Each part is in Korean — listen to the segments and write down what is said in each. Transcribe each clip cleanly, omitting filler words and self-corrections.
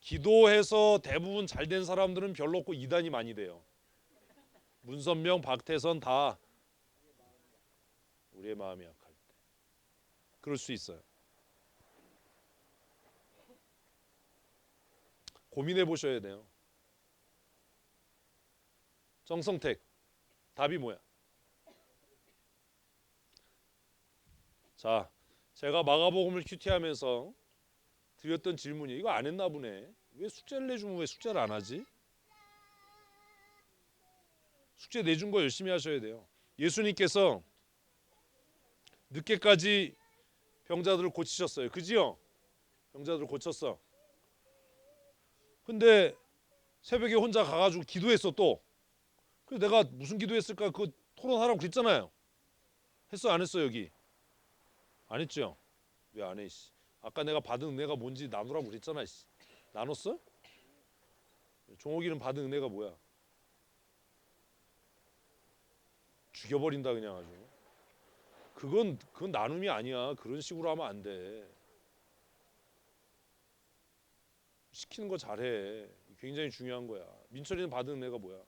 기도해서 대부분 잘 된 사람들은 별로 없고 이단이 많이 돼요. 문선명, 박태선 다 우리의 마음이 약할 때 그럴 수 있어요. 고민해 보셔야 돼요. 정성택 답이 뭐야? 자, 제가 마가복음을 큐티하면서 드렸던 질문이 이거 안 했나 보네. 왜 숙제를 내주면 왜 숙제를 안 하지? 숙제 내준 거 열심히 하셔야 돼요. 예수님께서 늦게까지 병자들을 고치셨어요. 그지요? 병자들을 고쳤어. 근데 새벽에 혼자 가가지고 기도했어 또. 그래서 내가 무슨 기도했을까 그 토론하라고 그랬잖아요. 했어 안 했어 여기? 안 했죠? 왜 안 해? 씨. 아까 내가 받은 은혜가 뭔지 나누라고 그랬잖아. 씨. 나눴어? 종옥이는 받은 은혜가 뭐야? 죽여버린다 그냥 아주. 그건 나눔이 아니야. 그런 식으로 하면 안 돼. 시키는 거 잘해. 굉장히 중요한 거야. 민철이는 받은 은혜가 뭐야?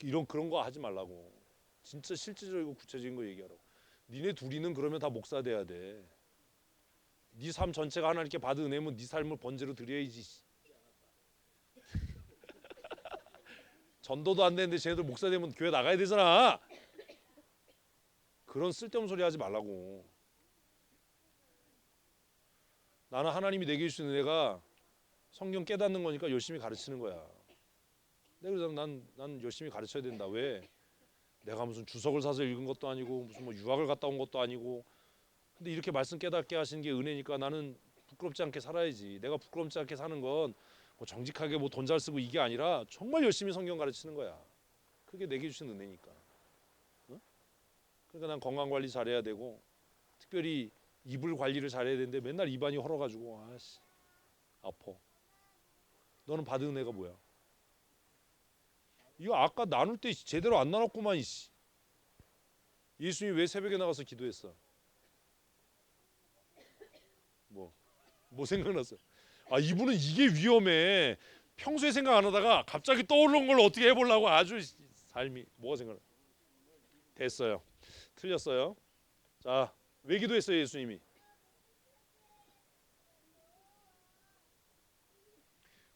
이런 그런 거 하지 말라고. 진짜 실질적이고 구체적인 거 얘기하라고. 니네 둘이는 그러면 다 목사 돼야 돼. 네 삶 전체가 하나님께 받은 은혜면 네 삶을 번제로 드려야지. 전도도 안 되는데 쟤네들 목사 되면 교회 나가야 되잖아. 그런 쓸데없는 소리 하지 말라고. 나는 하나님이 내게 주신 은혜가 성경 깨닫는 거니까 열심히 가르치는 거야. 내가 그러자면 난 열심히 가르쳐야 된다. 왜? 내가 무슨 주석을 사서 읽은 것도 아니고 무슨 뭐 유학을 갔다 온 것도 아니고. 근데 이렇게 말씀 깨닫게 하시는 게 은혜니까 나는 부끄럽지 않게 살아야지. 내가 부끄럽지 않게 사는 건 뭐 정직하게 뭐 돈 잘 쓰고 이게 아니라 정말 열심히 성경 가르치는 거야. 그게 내게 주신 은혜니까. 응? 그러니까 난 건강 관리 잘해야 되고 특별히 이불 관리를 잘해야 되는데 맨날 입안이 헐어가지고 아씨 아파. 너는 받은 은혜가 뭐야? 이거 아까 나눌 때 제대로 안 나눴구만 이씨. 예수님이 왜 새벽에 나가서 기도했어? 뭐, 뭐 생각났어? 아 이분은 이게 위험해. 평소에 생각 안 하다가 갑자기 떠오르는 걸 어떻게 해보려고 아주 삶이 뭐가 생각나? 됐어요. 틀렸어요. 자, 왜 기도했어요 예수님이?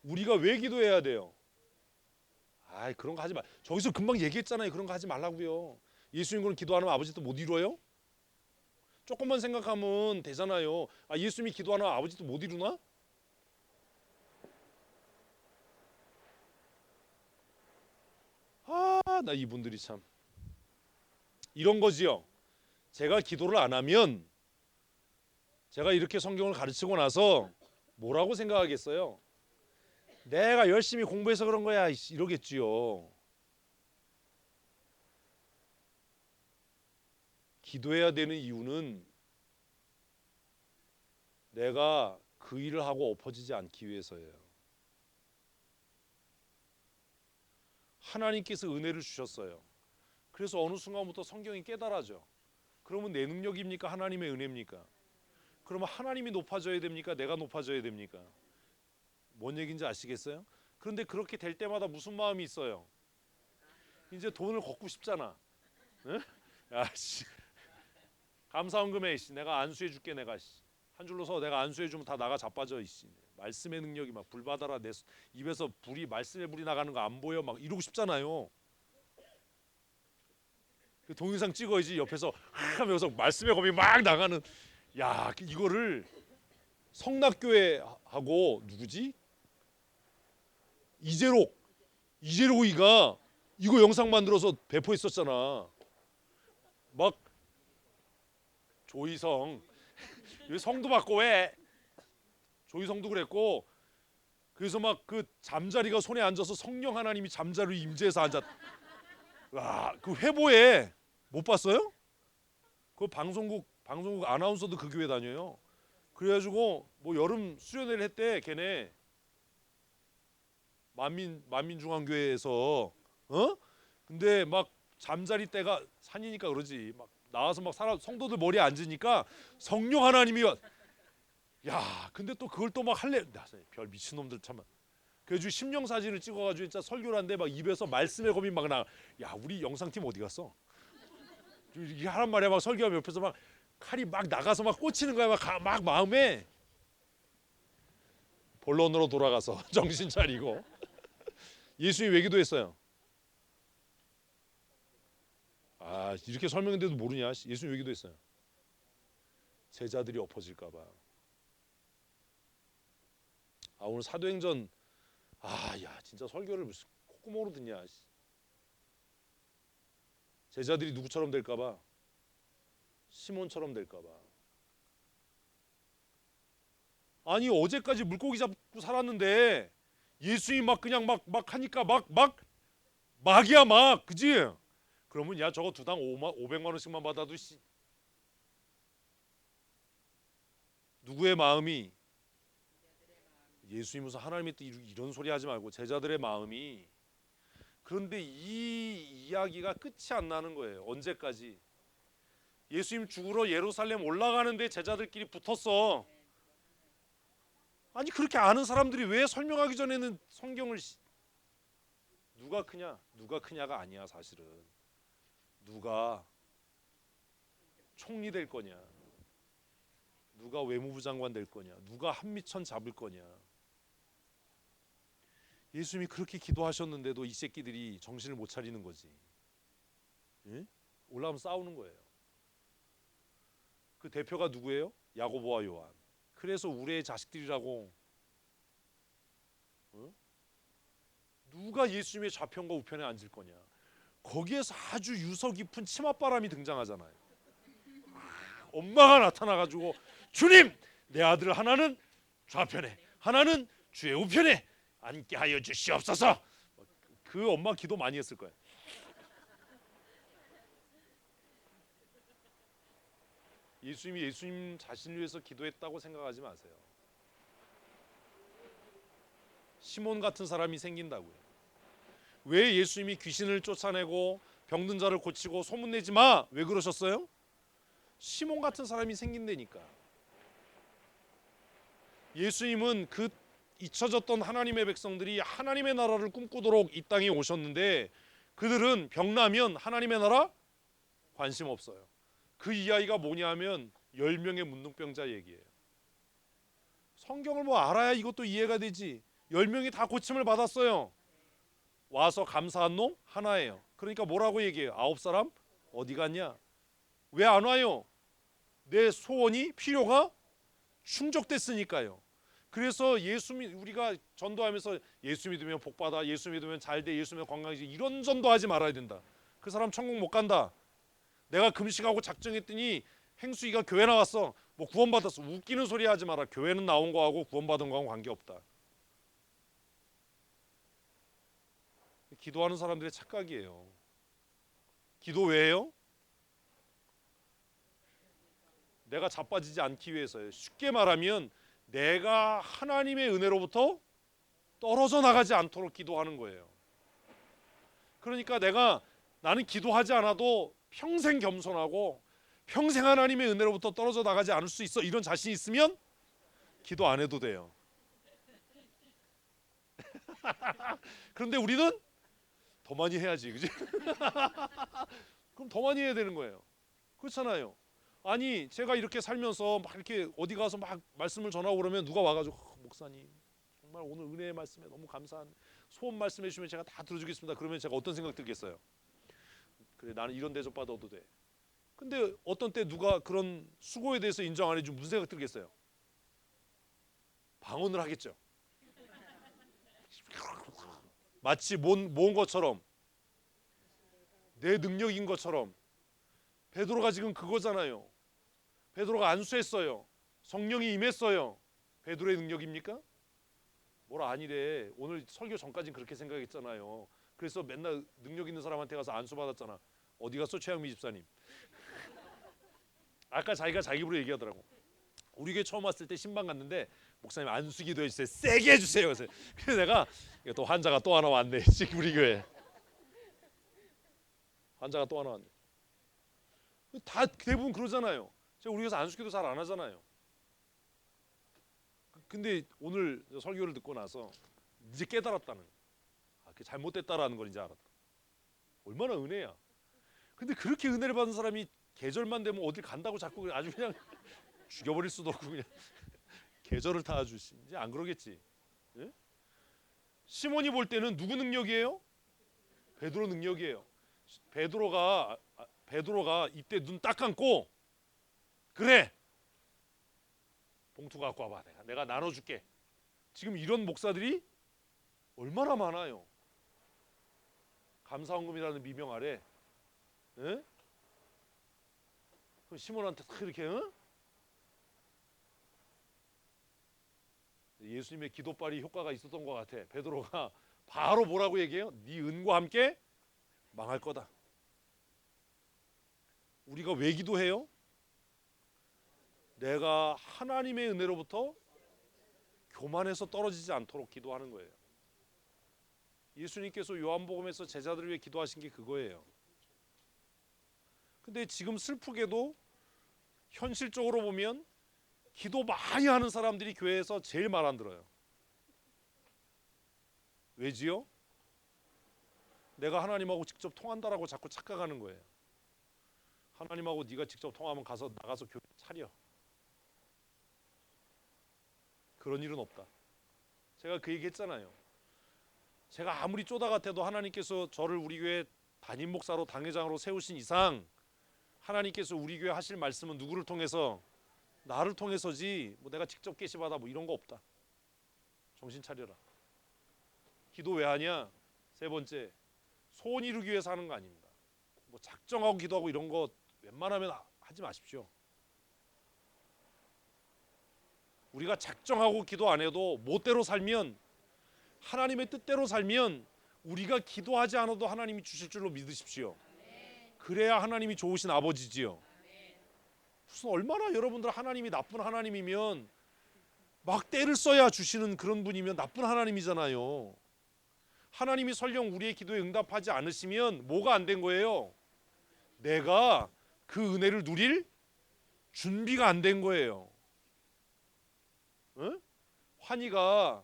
우리가 왜 기도해야 돼요? 아이 그런 거 하지 마. 저기서 금방 얘기했잖아요. 그런 거 하지 말라고요. 예수님은 기도 안 하면 아버지도 못 이루어요? 조금만 생각하면 되잖아요. 아 예수님이 기도 안 하면 아버지도 못 이루나? 아 나 이분들이 참 이런 거지요. 제가 기도를 안 하면 제가 이렇게 성경을 가르치고 나서 뭐라고 생각하겠어요? 내가 열심히 공부해서 그런 거야 이러겠지요. 기도해야 되는 이유는 내가 그 일을 하고 엎어지지 않기 위해서예요. 하나님께서 은혜를 주셨어요. 그래서 어느 순간부터 성경이 깨달아져. 그러면 내 능력입니까? 하나님의 은혜입니까? 그러면 하나님이 높아져야 됩니까? 내가 높아져야 됩니까? 뭔 얘기인지 아시겠어요? 그런데 그렇게 될 때마다 무슨 마음이 있어요? 이제 돈을 걷고 싶잖아. 응? 야, 씨. 감사원금에 내가 안수해 줄게 내가 한 줄로 서 내가 안수해 주면 다 나가 자빠져 이씨. 말씀의 능력이 막 불 받아라 내 입에서 불이 말씀의 불이 나가는 거 안 보여 막 이러고 싶잖아요. 그 동영상 찍어야지 옆에서 하면서 말씀의 검이 막 나가는 야 이거를 성락교회하고 누구지 이재록이가 이거 영상 만들어서 배포했었잖아. 막 조이성 왜 성도 받고 왜 조이성도 그랬고 그래서 막 그 잠자리가 손에 앉아서 성령 하나님이 잠자리 임재해서 앉았. 와그 회보에 못 봤어요? 그 방송국 아나운서도 그 교회 다녀요. 그래가지고 뭐 여름 수련회를 했대 걔네 만민중앙교회에서 어? 근데 막 잠자리 때가 산이니까 그러지 막 나와서 막 성도들 머리에 앉으니까 성령 하나님이 야 근데 또 그걸 또 막 할래 별 미친놈들 참. 그래가지고 심령 사진을 찍어가지고 진짜 설교를 하는데 막 입에서 말씀의 검이 막 나. 야 우리 영상팀 어디 갔어? 이게 하란 말이야. 막 설교하면 옆에서 막 칼이 막 나가서 막 꽂히는 거야. 막 마음에. 본론으로 돌아가서 정신 차리고. 예수님 왜 기도했어요? 아 이렇게 설명했는데도 모르냐? 예수님 왜 기도했어요? 제자들이 엎어질까 봐. 아 오늘 사도행전 야 진짜 설교를 무슨 콧구멍으로 듣냐. 제자들이 누구처럼 될까 봐. 시몬처럼 될까 봐. 아니 어제까지 물고기 잡고 살았는데 예수님 막 그냥 막 하니까 막이야 막 그지? 그러면 야 저거 두당 500만 원씩만 받아도 누구의 마음이 예수님 무슨 하나님이 또 이런 소리 하지 말고 제자들의 마음이. 그런데 이 이야기가 끝이 안 나는 거예요. 언제까지? 예수님 죽으러 예루살렘 올라가는데 제자들끼리 붙었어. 아니 그렇게 아는 사람들이 왜 설명하기 전에는 성경을 누가 크냐가 아니야 사실은. 누가 총리 될 거냐, 누가 외무부 장관 될 거냐, 누가 한미천 잡을 거냐. 예수님이 그렇게 기도하셨는데도 이 새끼들이 정신을 못 차리는 거지. 예? 올라가면 싸우는 거예요. 그 대표가 누구예요? 야고보와 요한. 그래서 우리의 자식들이라고. 누가 예수님의 좌편과 우편에 앉을 거냐. 거기에서 아주 유서 깊은 치맛바람이 등장하잖아요. 엄마가 나타나가지고 주님 내 아들 하나는 좌편에 하나는 주의 우편에 앉게 하여 주시옵소서. 그 엄마 기도 많이 했을 거예요. 예수님이 예수님 자신을 위해서 기도했다고 생각하지 마세요. 시몬 같은 사람이 생긴다고요. 왜 예수님이 귀신을 쫓아내고 병든 자를 고치고 소문내지 마 왜 그러셨어요? 시몬 같은 사람이 생긴다니까. 예수님은 그 잊혀졌던 하나님의 백성들이 하나님의 나라를 꿈꾸도록 이 땅에 오셨는데 그들은 병나면 하나님의 나라 관심 없어요. 그 이야기가 뭐냐면 10명의 문둥병자 얘기예요. 성경을 뭐 알아야 이것도 이해가 되지. 10명이 다 고침을 받았어요. 와서 감사한 놈 하나예요. 그러니까 뭐라고 얘기해요? 9사람 어디 갔냐? 왜 안 와요? 내 소원이 필요가 충족됐으니까요. 그래서 우리가 전도하면서 예수 믿으면 복 받아, 예수 믿으면 잘 돼, 예수 믿으면 건강해지 이런 전도하지 말아야 된다. 그 사람 천국 못 간다. 내가 금식하고 작정했더니 행수이가 교회 나왔어. 뭐 구원받았어. 웃기는 소리 하지 마라. 교회는 나온 거하고 구원받은 거하고 관계없다. 기도하는 사람들의 착각이에요. 기도 왜 해요? 내가 자빠지지 않기 위해서요. 쉽게 말하면 내가 하나님의 은혜로부터 떨어져 나가지 않도록 기도하는 거예요. 그러니까 나는 기도하지 않아도 평생 겸손하고 평생 하나님의 은혜로부터 떨어져 나가지 않을 수 있어. 이런 자신이 있으면 기도 안 해도 돼요. 그런데 우리는 더 많이 해야지, 그지? 그럼 더 많이 해야 되는 거예요. 그렇잖아요. 아니 제가 이렇게 살면서 막 이렇게 어디 가서 막 말씀을 전하고 그러면 누가 와가지고 목사님 정말 오늘 은혜의 말씀에 너무 감사한 소원 말씀해 주시면 제가 다 들어주겠습니다. 그러면 제가 어떤 생각 들겠어요? 그래 나는 이런 대접 받아도 돼. 근데 어떤 때 누가 그런 수고에 대해서 인정 안 해주면 무슨 생각 들겠어요? 방언을 하겠죠. 마치 모은 것처럼 내 능력인 것처럼. 베드로가 지금 그거잖아요. 베드로가 안수했어요. 성령이 임했어요. 베드로의 능력입니까? 뭐라 아니래. 오늘 설교 전까지는 그렇게 생각했잖아요. 그래서 맨날 능력 있는 사람한테 가서 안수 받았잖아. 어디 갔어 최양미 집사님? 아까 자기가 자기 입으로 얘기하더라고. 우리 교회 처음 왔을 때 신방 갔는데 목사님 안수 기도해 주세요. 세게 해주세요. 그래서 내가 또 환자가 또 하나 왔네. 지금 우리 교회 환자가 또 하나 왔네. 다 대부분 그러잖아요. 제가 우리 교회에서 안수기도 잘 안 하잖아요. 근데 오늘 설교를 듣고 나서 이제 깨달았다는, 그게 잘못됐다라는 걸 이제 알았다. 얼마나 은혜야. 근데 그렇게 은혜를 받은 사람이 계절만 되면 어딜 간다고 자꾸 아주 그냥 죽여버릴 수도 없고 그냥 계절을 타주시. 이제 안 그러겠지. 예? 시몬이 볼 때는 누구 능력이에요? 베드로 능력이에요. 베드로가 이때 눈 딱 감고, 그래, 봉투 갖고 와봐. 내가 나눠줄게. 지금 이런 목사들이 얼마나 많아요. 감사헌금이라는 미명 아래. 예? 그럼 시몬한테 딱 이렇게, 응? 예수님의 기도발이 효과가 있었던 것 같아. 베드로가 바로 뭐라고 얘기해요? 네 은과 함께 망할 거다. 우리가 왜 기도해요? 내가 하나님의 은혜로부터 교만해서 떨어지지 않도록 기도하는 거예요. 예수님께서 요한복음에서 제자들을 위해 기도하신 게 그거예요. 근데 지금 슬프게도 현실적으로 보면 기도 많이 하는 사람들이 교회에서 제일 말 안 들어요. 왜지요? 내가 하나님하고 직접 통한다라고 자꾸 착각하는 거예요. 하나님하고 네가 직접 통하면 나가서 교회 차려. 그런 일은 없다. 제가 그 얘기 했잖아요. 제가 아무리 쪼다 같아도 하나님께서 저를 우리 교회 담임 목사로 당회장으로 세우신 이상 하나님께서 우리 교회 하실 말씀은 누구를 통해서? 나를 통해서지 뭐 내가 직접 계시받아 뭐 이런 거 없다. 정신 차려라. 기도 왜 하냐? 세 번째, 소원 이루기 위해서 하는 거 아닙니다. 뭐 작정하고 기도하고 이런 거 웬만하면 하지 마십시오. 우리가 작정하고 기도 안 해도 멋대로 살면, 하나님의 뜻대로 살면 우리가 기도하지 않아도 하나님이 주실 줄로 믿으십시오. 그래야 하나님이 좋으신 아버지지요. 무슨 얼마나 여러분들 하나님이 나쁜 하나님이면 막 때를 써야 주시는 그런 분이면 나쁜 하나님이잖아요. 하나님이 설령 우리의 기도에 응답하지 않으시면 뭐가 안 된 거예요? 내가 그 은혜를 누릴 준비가 안 된 거예요. 응? 환희가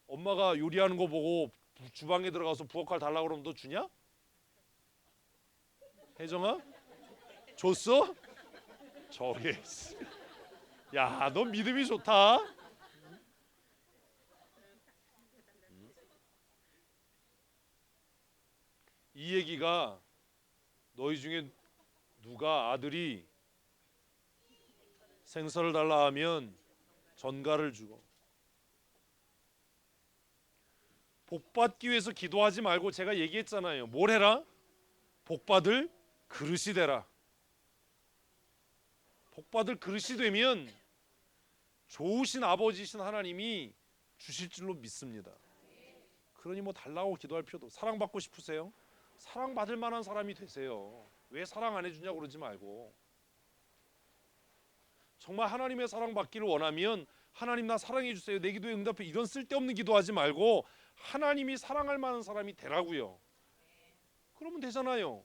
엄마가 요리하는 거 보고 주방에 들어가서 부엌칼 달라고 그러면 너 주냐? 혜정아? 줬어? 저게, 야, 너 믿음이 좋다. 이 얘기가 너희 중에 누가 아들이 생선을 달라 하면 전갈을 주고, 복 받기 위해서 기도하지 말고 제가 얘기했잖아요. 뭘 해라? 복 받을 그릇이 되라. 복 받을 그릇이 되면 좋으신 아버지신 하나님이 주실 줄로 믿습니다. 그러니 뭐 달라고 기도할 필요도. 사랑받고 싶으세요? 사랑받을 만한 사람이 되세요. 왜 사랑 안 해주냐고 그러지 말고, 정말 하나님의 사랑받기를 원하면 하나님 나 사랑해 주세요, 내 기도에 응답해, 이런 쓸데없는 기도하지 말고 하나님이 사랑할 만한 사람이 되라고요. 그러면 되잖아요.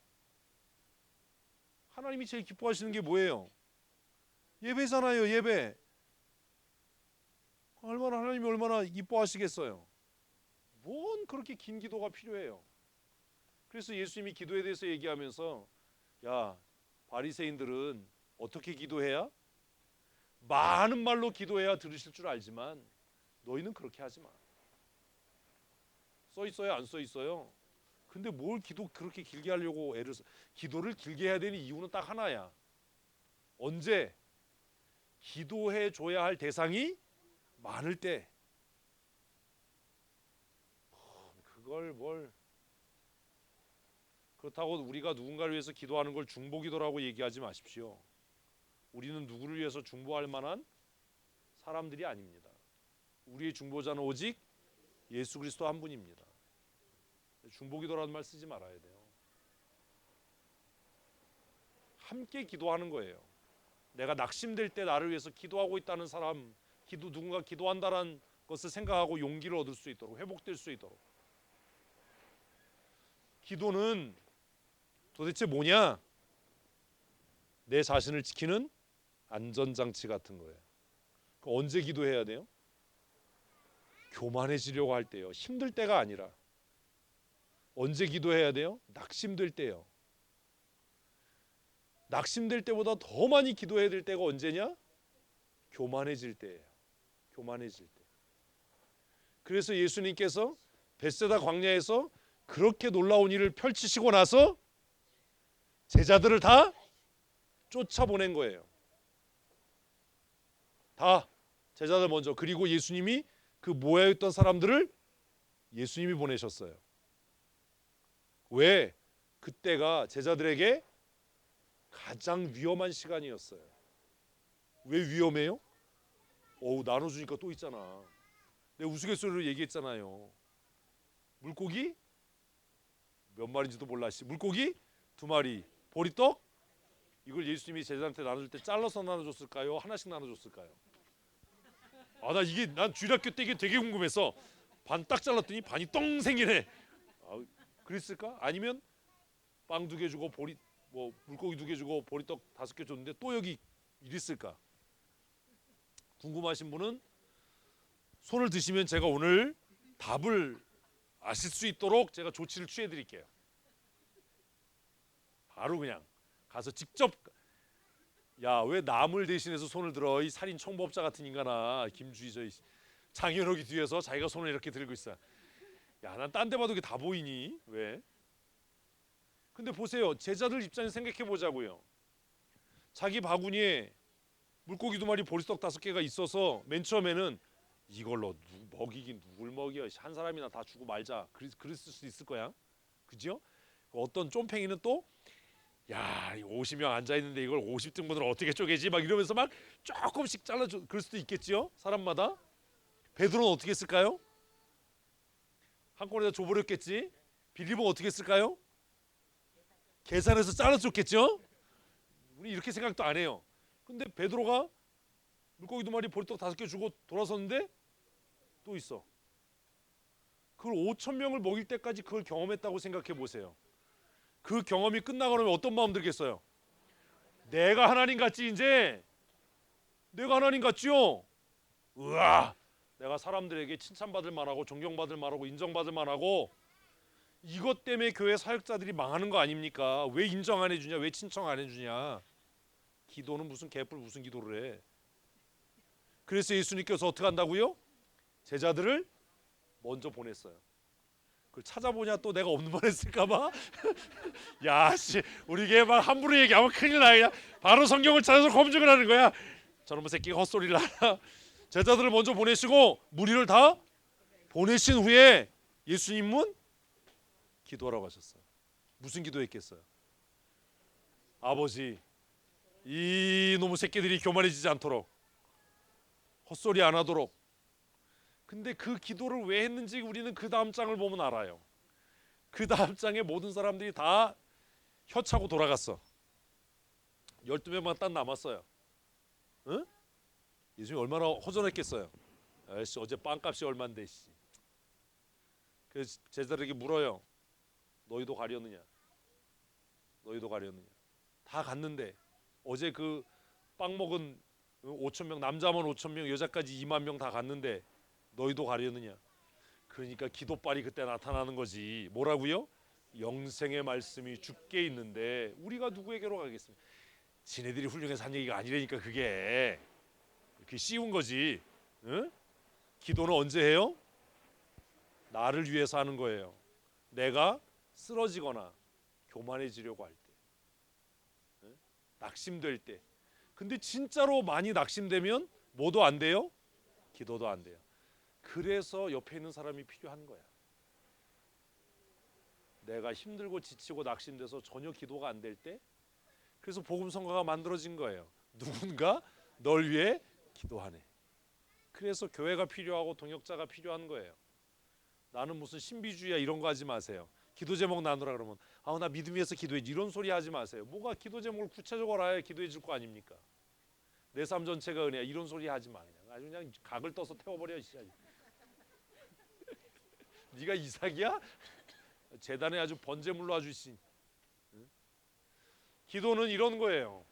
하나님이 제일 기뻐하시는 게 뭐예요? 예배잖아요. 예배. 하나님이 얼마나 기뻐하시겠어요. 뭔 그렇게 긴 기도가 필요해요. 그래서 예수님이 기도에 대해서 얘기하면서, 야, 바리새인들은 어떻게 기도해야? 많은 말로 기도해야 들으실 줄 알지만 너희는 그렇게 하지 마. 써 있어요, 안 써 있어요? 근데 뭘 기도 그렇게 길게 하려고 애를 써? 기도를 길게 해야 되는 이유는 딱 하나야. 언제? 기도해 줘야 할 대상이 많을 때. 그걸 뭘, 그렇다고 우리가 누군가를 위해서 기도하는 걸 중보기도라고 얘기하지 마십시오. 우리는 누구를 위해서 중보할 만한 사람들이 아닙니다. 우리의 중보자는 오직 예수 그리스도 한 분입니다. 중보기도라는 말 쓰지 말아야 돼요. 함께 기도하는 거예요. 내가 낙심될 때 나를 위해서 기도하고 있다는 사람, 누군가 기도한다는 것을 생각하고 용기를 얻을 수 있도록, 회복될 수 있도록. 기도는 도대체 뭐냐? 내 자신을 지키는 안전장치 같은 거예요. 언제 기도해야 돼요? 교만해지려고 할 때요. 힘들 때가 아니라. 언제 기도해야 돼요? 낙심될 때요. 낙심될 때보다 더 많이 기도해야 될 때가 언제냐? 교만해질 때예요. 교만해질 때. 그래서 예수님께서 벳세다 광야에서 그렇게 놀라운 일을 펼치시고 나서 제자들을 다 쫓아보낸 거예요. 다 제자들 먼저. 그리고 예수님이 그 모여있던 사람들을 예수님이 보내셨어요. 왜? 그때가 제자들에게 가장 위험한 시간이었어요. 왜 위험해요? 나눠주니까 또 있잖아. 내가 우스갯소리로 얘기했잖아요. 물고기 몇 마리인지도 몰라. 물고기 2마리, 보리떡. 이걸 예수님이 제자한테 나눠줄 때 잘라서 나눠줬을까요? 하나씩 나눠줬을까요? 난 주일학교 때 이게 되게 궁금했어. 반 딱 잘랐더니 반이 똥 생기네. 그랬을까? 아니면 빵 2개 주고 물고기 2개 주고 보리떡 5개 줬는데 또 여기 이랬을까? 궁금하신 분은 손을 드시면 제가 오늘 답을 아실 수 있도록 제가 조치를 취해 드릴게요. 바로 그냥 가서 직접. 야, 왜 남을 대신해서 손을 들어? 이 살인 청부업자 같은 인간아. 김주희 저 장현옥이 뒤에서 자기가 손을 이렇게 들고 있어. 야, 난 딴 데 봐도 그게 다 보이니? 왜? 근데 보세요. 제자들 입장에서 생각해 보자고요. 자기 바구니에 물고기 2마리, 보리떡 5개가 있어서 맨 처음에는 이걸로 먹이긴 누굴 먹여? 한 사람이나 다 주고 말자. 그랬을 수 있을 거야. 그죠? 어떤 쫌팽이는 또 야, 50명 앉아 있는데 이걸 50등분을 어떻게 쪼개지? 막 이러면서 막 조금씩 잘라줘. 그럴 수도 있겠지요. 사람마다. 베드로는 어떻게 했을까요? 한꺼번에 다 줘버렸겠지. 빌립은 어떻게 했을까요? 계산해서 잘라줬겠죠. 우리 이렇게 생각도 안 해요. 근데 베드로가 물고기 2마리, 보리떡 5개 주고 돌아섰는데 또 있어. 그걸 5,000명을 먹일 때까지 그걸 경험했다고 생각해 보세요. 그 경험이 끝나고 나면 어떤 마음 들겠어요? 내가 하나님 같지 이제? 내가 하나님 같지요? 우와, 내가 사람들에게 칭찬받을 만하고 존경받을 만하고 인정받을 만하고 이것 때문에 교회 사역자들이 망하는 거 아닙니까? 왜 인정 안 해주냐? 왜 칭찬 안 해주냐? 기도는 무슨 개뿔 무슨 기도를 해? 그래서 예수님께서 어떻게 한다고요? 제자들을 먼저 보냈어요. 그걸 찾아보냐 또 내가 없는 말 했을까봐. 야, 씨, 우리 걔 막 함부로 얘기하면 큰일 나. 그냥 바로 성경을 찾아서 검증을 하는 거야. 저놈의 새끼가 헛소리를 하나. 제자들을 먼저 보내시고 무리를 다 보내신 후에 예수님은 기도하라고 하셨어요. 무슨 기도했겠어요? 아버지, 이 놈의 새끼들이 교만해지지 않도록, 헛소리 안 하도록. 근데 그 기도를 왜 했는지 우리는 그 다음 장을 보면 알아요. 그 다음 장에 모든 사람들이 다 혀차고 돌아갔어. 12명만 딱 남았어요. 응? 예수님이 얼마나 허전했겠어요. 아이씨, 어제 빵값이 얼만데. 그래서 제자들에게 물어요. 너희도 가려느냐? 너희도 가려느냐? 다 갔는데 어제 그 빵 먹은 5,000명, 남자만 5,000명, 여자까지 2만 명 다 갔는데 너희도 가려느냐? 그러니까 기도빨이 그때 나타나는 거지. 뭐라고요? 영생의 말씀이 주께 있는데 우리가 누구에게로 가겠습니까? 지네들이 훌륭해서 한 얘기가 아니라니까. 그게 쉬운 거지. 응? 기도는 언제 해요? 나를 위해서 하는 거예요. 내가 쓰러지거나 교만해지려고 할 때, 응? 낙심될 때. 근데 진짜로 많이 낙심되면 뭐도 안 돼요? 기도도 안 돼요. 그래서 옆에 있는 사람이 필요한 거야. 내가 힘들고 지치고 낙심돼서 전혀 기도가 안 될 때, 그래서 복음성가가 만들어진 거예요. 누군가 널 위해 기도하네. 그래서 교회가 필요하고 동역자가 필요한 거예요. 나는 무슨 신비주의야 이런 거 하지 마세요. 기도 제목 나누라 그러면 나 믿음 위해서 기도해 이런 소리 하지 마세요. 뭐가 기도 제목을 구체적으로 알아야 기도해 줄 거 아닙니까? 내 삶 전체가 은혜야 이런 소리 하지 마. 아주 그냥 각을 떠서 태워버려. 네가 이삭이야? 재단에 아주 번제물로 아주 씨. 기도는 이런 거예요.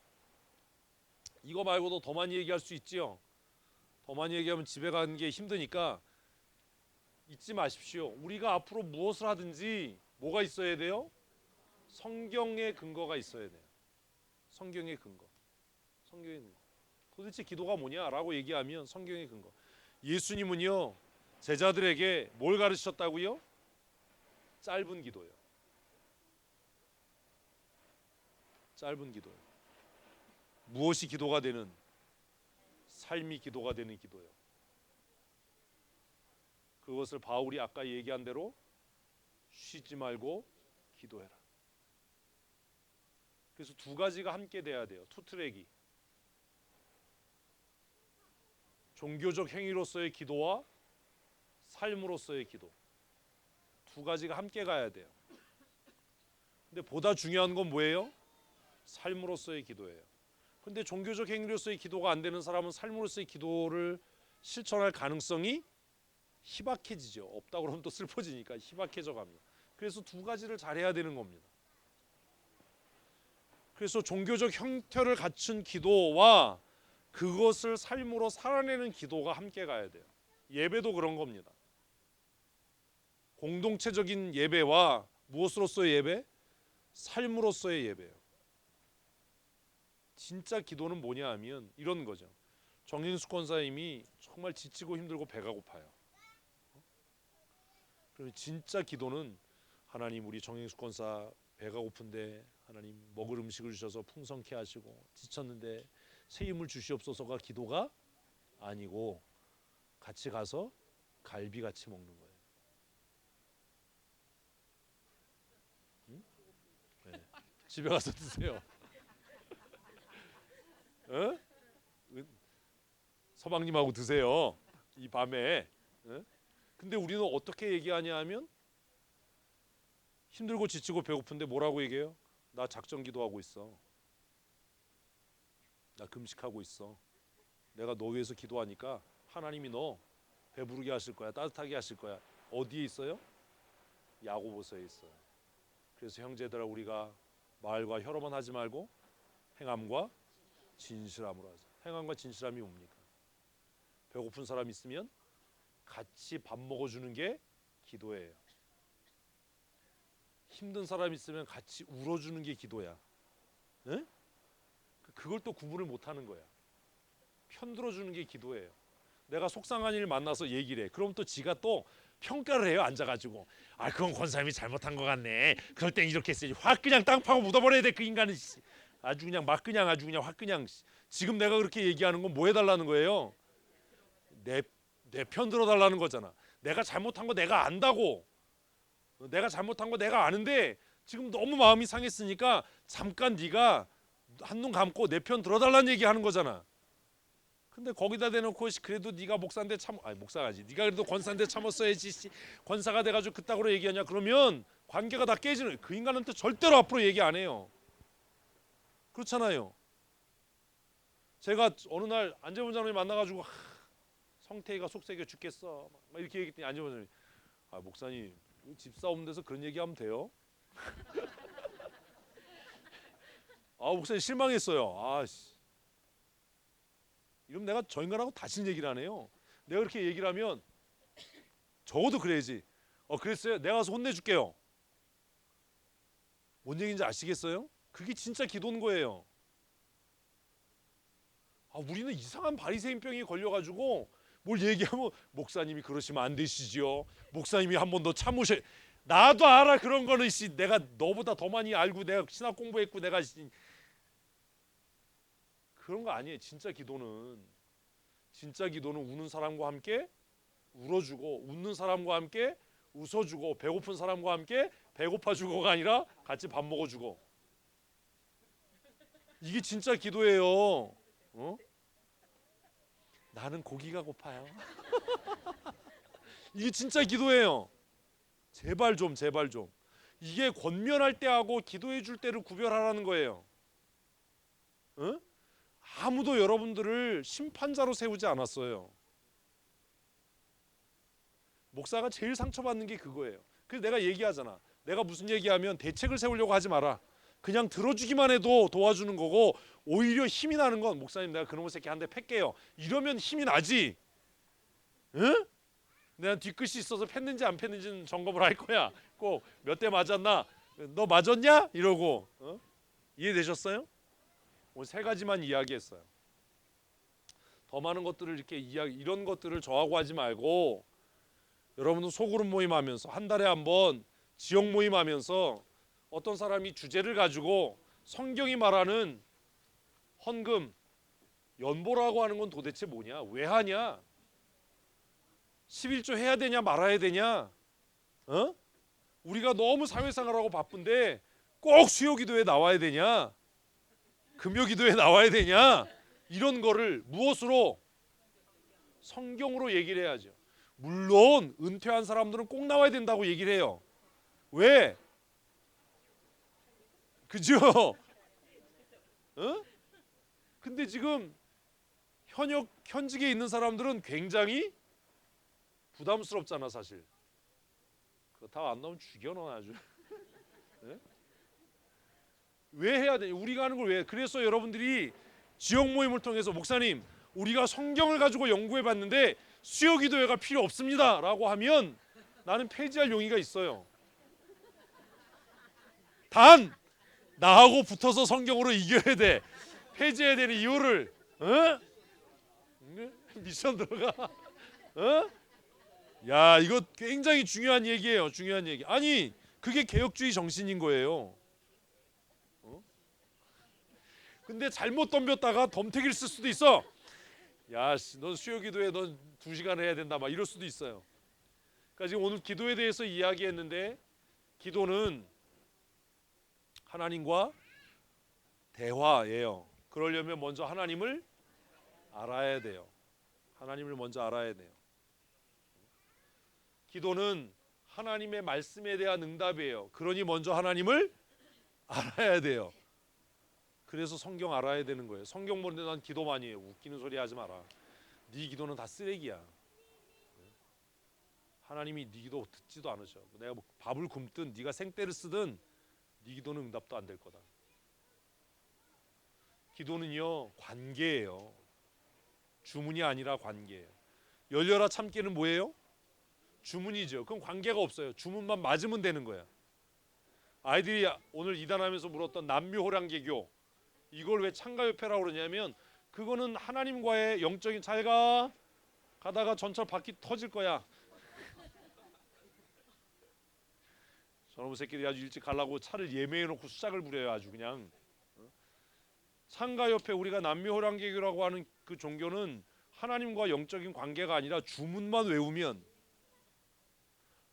이거 말고도 더 많이 얘기할 수 있지요. 더 많이 얘기하면 집에 가는 게 힘드니까 잊지 마십시오. 우리가 앞으로 무엇을 하든지 뭐가 있어야 돼요? 성경의 근거가 있어야 돼요. 성경의 근거. 성경의 근거. 도대체 기도가 뭐냐라고 얘기하면 성경의 근거. 예수님은요 제자들에게 뭘 가르치셨다고요? 짧은 기도요. 짧은 기도요. 무엇이 기도가 되는? 삶이 기도가 되는 기도요. 그것을 바울이 아까 얘기한 대로 쉬지 말고 기도해라. 그래서 두 가지가 함께 돼야 돼요. 투 트랙이. 종교적 행위로서의 기도와 삶으로서의 기도. 두 가지가 함께 가야 돼요. 근데 보다 중요한 건 뭐예요? 삶으로서의 기도예요. 근데 종교적 행위로서의 기도가 안 되는 사람은 삶으로서의 기도를 실천할 가능성이 희박해지죠. 없다 그러면 또 슬퍼지니까 희박해져 갑니다. 그래서 두 가지를 잘해야 되는 겁니다. 그래서 종교적 형태를 갖춘 기도와 그것을 삶으로 살아내는 기도가 함께 가야 돼요. 예배도 그런 겁니다. 공동체적인 예배와 무엇으로서의 예배? 삶으로서의 예배예요. 진짜 기도는 뭐냐 하면 이런 거죠. 정인숙 권사님이 정말 지치고 힘들고 배가 고파요. 그러면 진짜 기도는 하나님 우리 정인숙 권사 배가 고픈데 하나님 먹을 음식을 주셔서 풍성케 하시고 지쳤는데 새 힘을 주시옵소서가 기도가 아니고 같이 가서 갈비 같이 먹는 거예요. 응? 네. 집에 가서 드세요. 어? 서방님하고 드세요. 이 밤에. 어? 근데 우리는 어떻게 얘기하냐 하면 힘들고 지치고 배고픈데 뭐라고 얘기해요? 나 작전 기도하고 있어. 나 금식하고 있어. 내가 너 위해서 기도하니까 하나님이 너 배부르게 하실 거야. 따뜻하게 하실 거야. 어디에 있어요? 야고보서에 있어요. 그래서 형제들아 우리가 말과 혀로만 하지 말고 행함과 진실함으로 하자. 행함과 진실함이 뭡니까? 배고픈 사람 있으면 같이 밥 먹어주는 게 기도예요. 힘든 사람 있으면 같이 울어주는 게 기도야. 에? 그걸 또 구분을 못하는 거야. 편들어주는 게 기도예요. 내가 속상한 일 만나서 얘기를 해. 그럼 또 지가 또 평가를 해요. 앉아가지고 아 그건 권사님이 잘못한 것 같네. 그럴 땐 이렇게 했어야지. 확 그냥 땅 파고 묻어버려야 돼. 그 인간은 아주 그냥 막 그냥 아주 그냥 확 그냥. 지금 내가 그렇게 얘기하는 건 뭐 해달라는 거예요? 내 편 들어달라는 거잖아. 내가 잘못한 거 내가 안다고. 내가 잘못한 거 내가 아는데 지금 너무 마음이 상했으니까 잠깐 네가 한눈 감고 내 편 들어달라는 얘기하는 거잖아. 근데 거기다 대놓고 그래도 네가 목사인데 목사가지. 네가 그래도 권사인데 참았어야지. 권사가 돼가지고 그따구로 얘기하냐? 그러면 관계가 다 깨지는. 그 인간한테 절대로 앞으로 얘기 안 해요. 그렇잖아요. 제가 어느 날 안재범 장로님 만나가지고 성태이가 속썩여 죽겠어. 막 이렇게 얘기했더니 안재범 장로님 목사님 집사 없는 데서 그런 얘기하면 돼요? 목사님 실망했어요. 이러면 내가 저 인간하고 다시는 얘기를 안 해요. 내가 그렇게 얘기를 하면 적어도 그래야지. 그랬어요? 내가 가서 혼내줄게요. 뭔 얘기인지 아시겠어요? 그게 진짜 기도인 거예요. 우리는 이상한 바리새인병이 걸려가지고 뭘 얘기하면 목사님이 그러시면 안 되시지요. 목사님이 한 번 더 참으셔. 나도 알아 그런 거는 내가 너보다 더 많이 알고 내가 신학 공부했고 내가 그런 거 아니에요. 진짜 기도는 우는 사람과 함께 울어주고 웃는 사람과 함께 웃어주고 배고픈 사람과 함께 배고파주고가 아니라 같이 밥 먹어주고 이게 진짜 기도예요. 나는 고기가 고파요. 이게 진짜 기도예요. 제발 좀. 이게 권면할 때하고 기도해 줄 때를 구별하라는 거예요. 아무도 여러분들을 심판자로 세우지 않았어요. 목사가 제일 상처받는 게 그거예요. 그래서 내가 얘기하잖아. 내가 무슨 얘기하면 대책을 세우려고 하지 마라. 그냥 들어주기만 해도 도와주는 거고, 오히려 힘이 나는 건 목사님 내가 그놈의 새끼 한 대 팰게요 이러면 힘이 나지. 응? 내가 뒤끝이 있어서 팼는지 안 팼는지는 점검을 할 거야. 꼭 몇 대 맞았나? 너 맞았냐? 이러고. 이해되셨어요? 오늘 세 가지만 이야기했어요. 더 많은 것들을 이렇게 이런 것들을 저하고 하지 말고 여러분도 소그룹 모임 하면서 한 달에 한 번 지역 모임 하면서 어떤 사람이 주제를 가지고 성경이 말하는 헌금, 연보라고 하는 건 도대체 뭐냐? 왜 하냐? 11조 해야 되냐 말아야 되냐? 우리가 너무 사회생활하고 바쁜데 꼭 수요기도에 나와야 되냐? 금요기도에 나와야 되냐? 이런 거를 무엇으로? 성경으로 얘기를 해야죠. 물론 은퇴한 사람들은 꼭 나와야 된다고 얘기를 해요. 왜? 그죠? 근데 지금 현직에 있는 사람들은 굉장히 부담스럽잖아 사실. 그거 다 안 나오면 죽여놔 아주. 왜 해야 돼? 우리가 하는 걸 왜? 그래서 여러분들이 지역 모임을 통해서 목사님 우리가 성경을 가지고 연구해 봤는데 수요기도회가 필요 없습니다 라고 하면 나는 폐지할 용의가 있어요. 단 나하고 붙어서 성경으로 이겨야 돼. 폐지해야 되는 이유를 미션 들어가. 야 이거 굉장히 중요한 얘기예요. 중요한 얘기. 아니 그게 개혁주의 정신인 거예요. 근데 잘못 덤볐다가 덤태기를 쓸 수도 있어. 야, 넌 수요기도에 넌 2시간 해야 된다 막 이럴 수도 있어요. 그러니까 지금 오늘 기도에 대해서 이야기했는데 기도는 하나님과 대화예요. 그러려면 먼저 하나님을 알아야 돼요. 하나님을 먼저 알아야 돼요. 기도는 하나님의 말씀에 대한 응답이에요. 그러니 먼저 하나님을 알아야 돼요. 그래서 성경 알아야 되는 거예요. 성경 보는데 난 기도 많이 해요. 웃기는 소리 하지 마라. 네 기도는 다 쓰레기야. 하나님이 네 기도 듣지도 않으셔. 내가 뭐 밥을 굶든 네가 생떼를 쓰든 네 기도는 응답도 안 될 거다. 기도는요 관계예요. 주문이 아니라 관계예요. 열려라 참기는 뭐예요? 주문이죠. 그럼 관계가 없어요. 주문만 맞으면 되는 거야. 아이들이 오늘 이단하면서 물었던 남묘호랑개교 이걸 왜 창가협회라고 그러냐면 그거는 하나님과의 영적인 잘가 가다가 전철 바퀴 터질 거야. 저놈의 새끼들이 아주 일찍 가려고 차를 예매해놓고 수작을 부려요. 아주 그냥. 창가협회 우리가 남묘호랑개교라고 하는 그 종교는 하나님과 영적인 관계가 아니라 주문만 외우면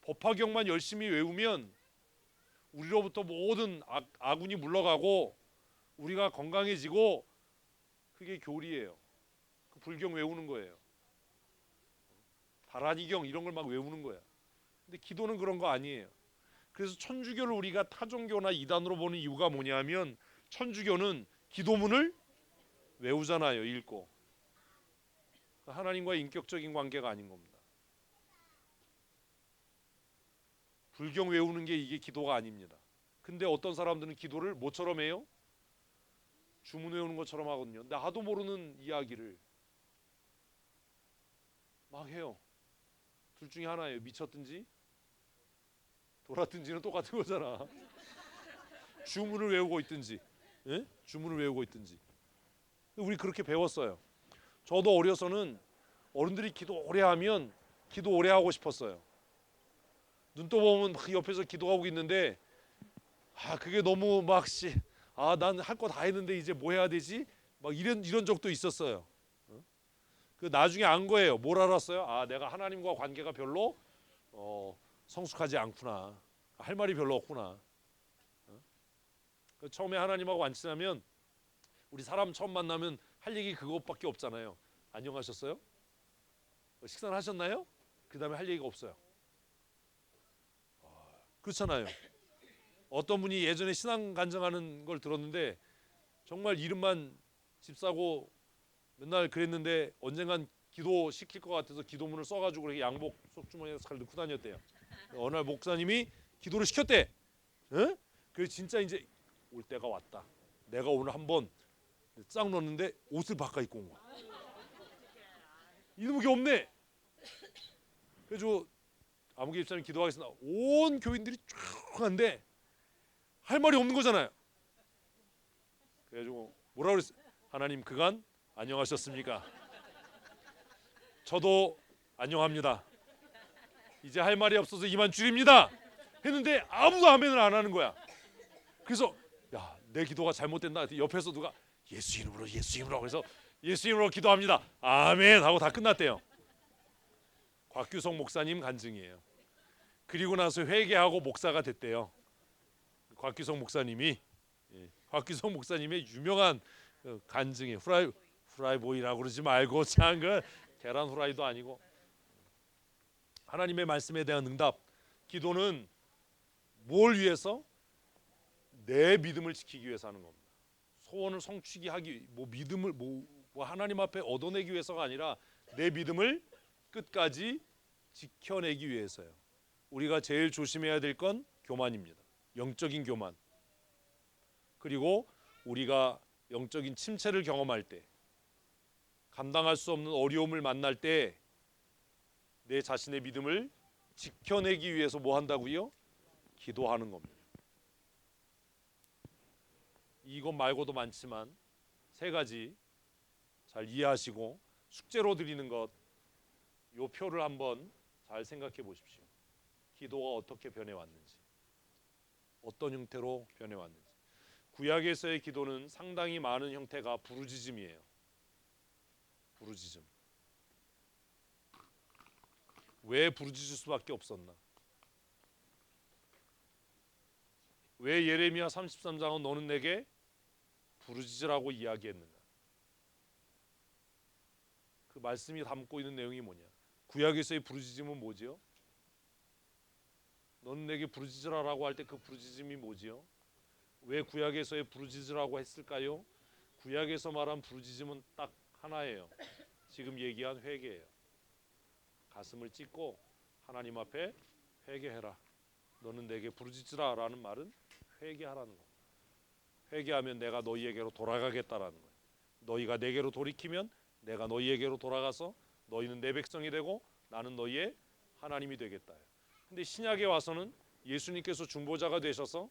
법화경만 열심히 외우면 우리로부터 모든 아군이 물러가고 우리가 건강해지고 그게 교리예요. 그 불경 외우는 거예요. 다란이경 이런 걸 막 외우는 거야. 근데 기도는 그런 거 아니에요. 그래서 천주교를 우리가 타종교나 이단으로 보는 이유가 뭐냐면 천주교는 기도문을 외우잖아요. 읽고. 하나님과의 인격적인 관계가 아닌 겁니다. 불경 외우는 게 이게 기도가 아닙니다. 근데 어떤 사람들은 기도를 뭐처럼 해요? 주문 외우는 것처럼 하거든요. 나도 모르는 이야기를 막 해요. 둘 중에 하나예요. 미쳤든지 돌았든지는 똑같은 거잖아. 주문을 외우고 있든지, 주문을 외우고 있든지. 우리 그렇게 배웠어요. 저도 어려서는 어른들이 기도 오래 하면 기도 오래 하고 싶었어요. 눈 떠보면 막 옆에서 기도하고 있는데 그게 너무 난 할 거 다 했는데 이제 뭐 해야 되지? 막 이런 적도 있었어요. 그 나중에 안 거예요. 뭘 알았어요? 내가 하나님과 관계가 별로 성숙하지 않구나. 할 말이 별로 없구나. 처음에 하나님하고 안 친하면 우리 사람 처음 만나면 할 얘기 그것밖에 없잖아요. 안녕하셨어요? 식사를 하셨나요? 그 다음에 할 얘기가 없어요. 그렇잖아요. 어떤 분이 예전에 신앙 간증하는 걸 들었는데 정말 이름만 집사고 맨날 그랬는데 언젠간 기도 시킬 것 같아서 기도문을 써가지고 이렇게 양복 속주머니에 잘 넣고 다녔대요. 어느 날 목사님이 기도를 시켰대. 그래서 진짜 이제 올 때가 왔다. 내가 오늘 한번 싹 넣었는데 옷을 바꿔 입고 온 거야. 이놈의 게 없네. 그래서 아무개 집사님 기도하겠습니다. 온 교인들이 쭉 한데 할 말이 없는 거잖아요. 그래가지고 뭐라 그랬어요? 하나님 그간 안녕하셨습니까? 저도 안녕합니다. 이제 할 말이 없어서 이만 줄입니다. 했는데 아무도 아멘을 안 하는 거야. 그래서 야, 내 기도가 잘못됐나? 옆에서 누가 예수 이름으로 예수 이름으로 그래서 예수 이름으로 기도합니다. 아멘 하고 다 끝났대요. 곽규성 목사님 간증이에요. 그리고 나서 회개하고 목사가 됐대요. 곽규성 목사님이 곽규성 목사님의 유명한 간증이 후라이보이라고 그러지 말고 참 그 계란 후라이도 아니고 하나님의 말씀에 대한 응답. 기도는 뭘 위해서? 내 믿음을 지키기 위해서 하는 겁니다. 소원을 성취하기 하기 믿음을 하나님 앞에 얻어내기 위해서가 아니라 내 믿음을 끝까지 지켜내기 위해서요. 우리가 제일 조심해야 될 건 교만입니다. 영적인 교만. 그리고 우리가 영적인 침체를 경험할 때, 감당할 수 없는 어려움을 만날 때 내 자신의 믿음을 지켜내기 위해서 뭐 한다고요? 기도하는 겁니다. 이것 말고도 많지만 세 가지 잘 이해하시고 숙제로 드리는 것, 요 표를 한번 잘 생각해 보십시오. 기도가 어떻게 변해왔는지, 어떤 형태로 변해왔는지. 구약에서의 기도는 상당히 많은 형태가 부르짖음이에요. 부르짖음. 왜 부르짖을 수밖에 없었나? 왜 예레미야 33장은 너는 내게 부르짖으라고 이야기했는가? 그 말씀이 담고 있는 내용이 뭐냐? 구약에서의 부르짖음은 뭐지요? 너는 내게 부르짖으라고 할 때 그 부르짖음이 뭐지요? 왜 구약에서의 부르짖으라고 했을까요? 구약에서 말한 부르짖음은 딱 하나예요. 지금 얘기한 회개예요. 가슴을 찢고 하나님 앞에 회개해라. 너는 내게 부르짖으라 라는 말은 회개하라는 거예요. 회개하면 내가 너희에게로 돌아가겠다라는 거예요. 너희가 내게로 돌이키면 내가 너희에게로 돌아가서 너희는 내 백성이 되고 나는 너희의 하나님이 되겠다. 근데 신약에 와서는 예수님께서 중보자가 되셔서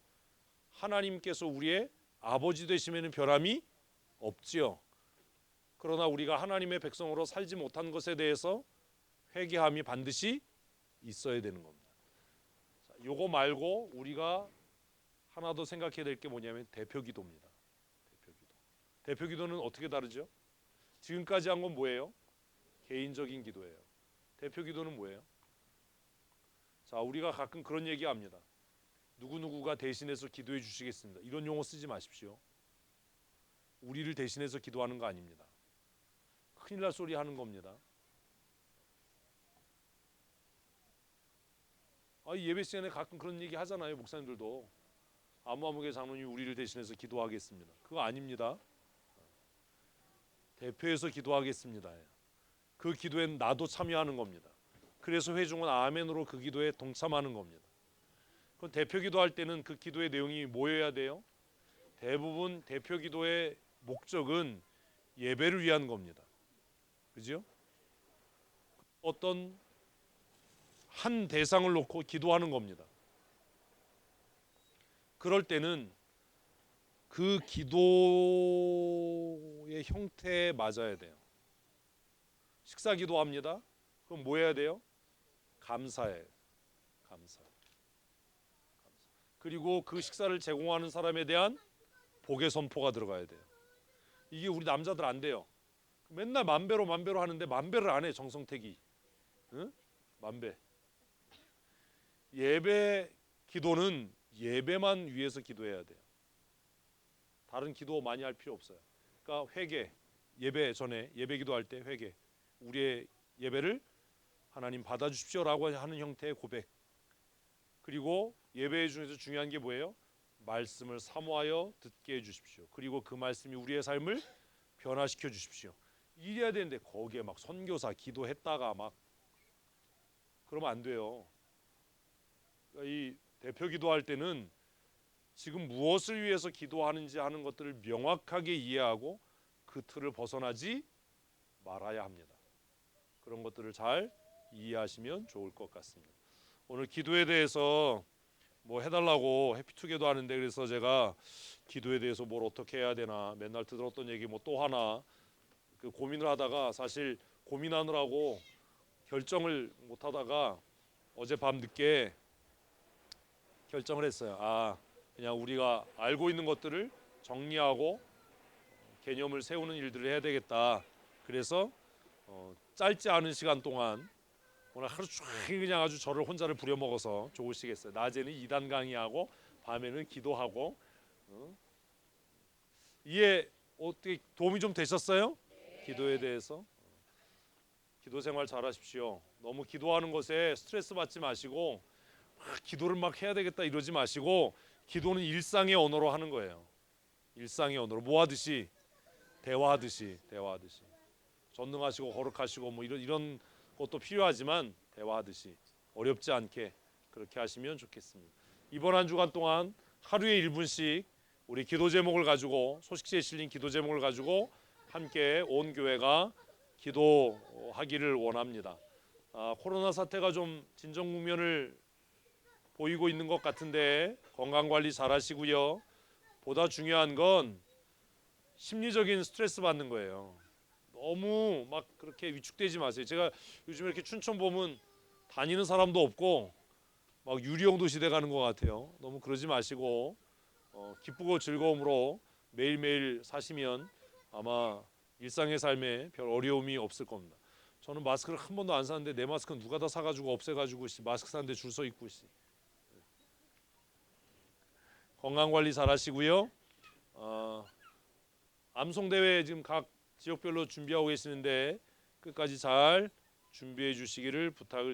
하나님께서 우리의 아버지 되심에는 변함이 없지요. 그러나 우리가 하나님의 백성으로 살지 못한 것에 대해서 회개함이 반드시 있어야 되는 겁니다. 자, 요거 말고 우리가 하나 더 생각해야 될 게 뭐냐면 대표기도입니다. 대표기도. 대표기도는 어떻게 다르죠? 지금까지 한 건 뭐예요? 개인적인 기도예요. 대표기도는 뭐예요? 자, 우리가 가끔 그런 얘기합니다. 누구누구가 대신해서 기도해 주시겠습니다. 이런 용어 쓰지 마십시오. 우리를 대신해서 기도하는 거 아닙니다. 큰일 날 소리 하는 겁니다. 예배 시간에 가끔 그런 얘기 하잖아요. 목사님들도. 아무개 장로님이 우리를 대신해서 기도하겠습니다. 그거 아닙니다. 대표해서 기도하겠습니다. 그 기도엔 나도 참여하는 겁니다. 그래서 회중은 아멘으로 그 기도에 동참하는 겁니다. 그럼 대표 기도할 때는 그 기도의 내용이 뭐여야 돼요? 대부분 대표 기도의 목적은 예배를 위한 겁니다. 그죠? 어떤 한 대상을 놓고 기도하는 겁니다. 그럴 때는 그 기도의 형태에 맞아야 돼요. 식사 기도합니다. 그럼 뭐 해야 돼요? 감사해요. 감사. 그리고 그 식사를 제공하는 사람에 대한 복의 선포가 들어가야 돼요. 이게 우리 남자들 안 돼요. 맨날 만배로 하는데 만배를 안 해. 정성택이. 응? 만배. 예배 기도는 예배만 위해서 기도해야 돼요. 다른 기도 많이 할 필요 없어요. 그러니까 회개, 예배 전에 예배 기도할 때 회개, 우리의 예배를 하나님 받아주십시오라고 하는 형태의 고백. 그리고 예배 중에서 중요한 게 뭐예요? 말씀을 사모하여 듣게 해주십시오. 그리고 그 말씀이 우리의 삶을 변화시켜 주십시오. 이래야 되는데 거기에 막 선교사 기도했다가 막 그러면 안 돼요. 그러니까 이 대표 기도할 때는 지금 무엇을 위해서 기도하는지 하는 것들을 명확하게 이해하고 그 틀을 벗어나지 말아야 합니다. 그런 것들을 잘 이해하시면 좋을 것 같습니다. 오늘 기도에 대해서 뭐 해달라고 해피투게더 하는데, 그래서 제가 기도에 대해서 뭘 어떻게 해야 되나 맨날 들었던 얘기 뭐 또 하나 그 고민을 하다가, 사실 고민하느라고 결정을 못 하다가 어젯밤 늦게 결정을 했어요. 그냥 우리가 알고 있는 것들을 정리하고 개념을 세우는 일들을 해야 되겠다. 그래서 짧지 않은 시간 동안 오늘 하루 종일 그냥 아주 저를 혼자를 부려먹어서 좋으시겠어요. 낮에는 이단 강의하고 밤에는 기도하고. 이해 어떻게 도움이 좀 되셨어요? 기도에 대해서. 기도 생활 잘하십시오. 너무 기도하는 것에 스트레스 받지 마시고 기도를 막 해야 되겠다 이러지 마시고, 기도는 일상의 언어로 하는 거예요. 일상의 언어로 뭐 하듯이 대화하듯이 전능하시고 거룩하시고 뭐 이런 것도 필요하지만 대화하듯이 어렵지 않게 그렇게 하시면 좋겠습니다. 이번 한 주간 동안 하루에 1분씩 우리 기도 제목을 가지고, 소식지에 실린 기도 제목을 가지고 함께 온 교회가 기도하기를 원합니다. 코로나 사태가 좀 진정 국면을 보이고 있는 것 같은데 건강 관리 잘 하시고요. 보다 중요한 건 심리적인 스트레스 받는 거예요. 너무 막 그렇게 위축되지 마세요. 제가 요즘 이렇게 춘천 보면 다니는 사람도 없고 막 유리용도 시대 가는 것 같아요. 너무 그러지 마시고 기쁘고 즐거움으로 매일매일 사시면 아마 일상의 삶에 별 어려움이 없을 겁니다. 저는 마스크를 한 번도 안 샀는데 내 마스크는 누가 다 사가지고 없애가지고 마스크 사는데 줄 서 있고. 건강 관리 잘 하시고요. 암송 대회 지금 각 지역별로 준비하고 계시는데 끝까지 잘 준비해 주시기를 부탁을 드립니다.